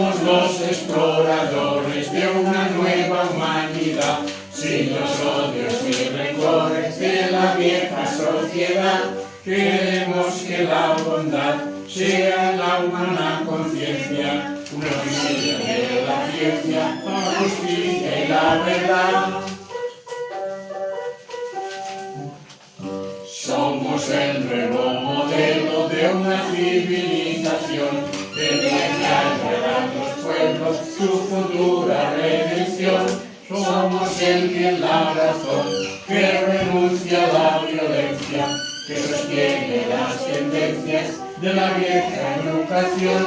Somos los exploradores de una nueva humanidad, sin los odios y rencores de la vieja sociedad. Queremos que la bondad sea la humana conciencia, una guía de la ciencia, la justicia y la verdad. Somos el nuevo modelo de una civilización que traerá a los pueblos su futura redención. Somos el bien, la razón, que renuncia a la violencia, que sostiene las tendencias de la vieja educación.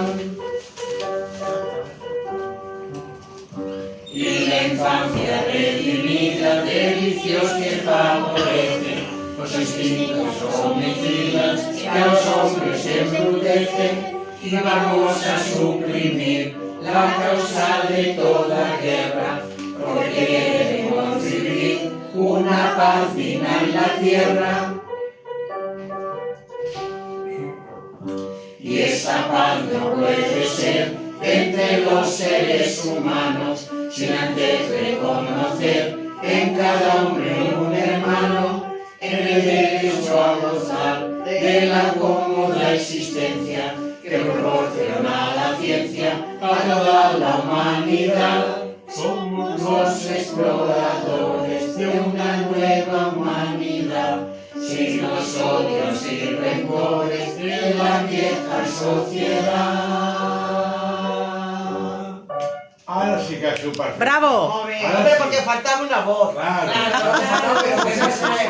Y la infancia redimida de vicios que favorecen los instintos homicidas que a los hombres embrutecen, y vamos a suprimir la causa de toda guerra, porque queremos vivir una paz digna en la tierra. Y esa paz no puede ser entre los seres humanos sin antes reconocer en cada hombre un hermano, en el derecho a gozar de la cómoda existencia que proporciona la ciencia a toda la humanidad. Somos los exploradores de una nueva humanidad, sin los odios y rencores de la vieja sociedad. Ahora sí que ha súper. ¡Bravo! Hombre, porque faltaba una voz. Claro. Claro, pero que no sé.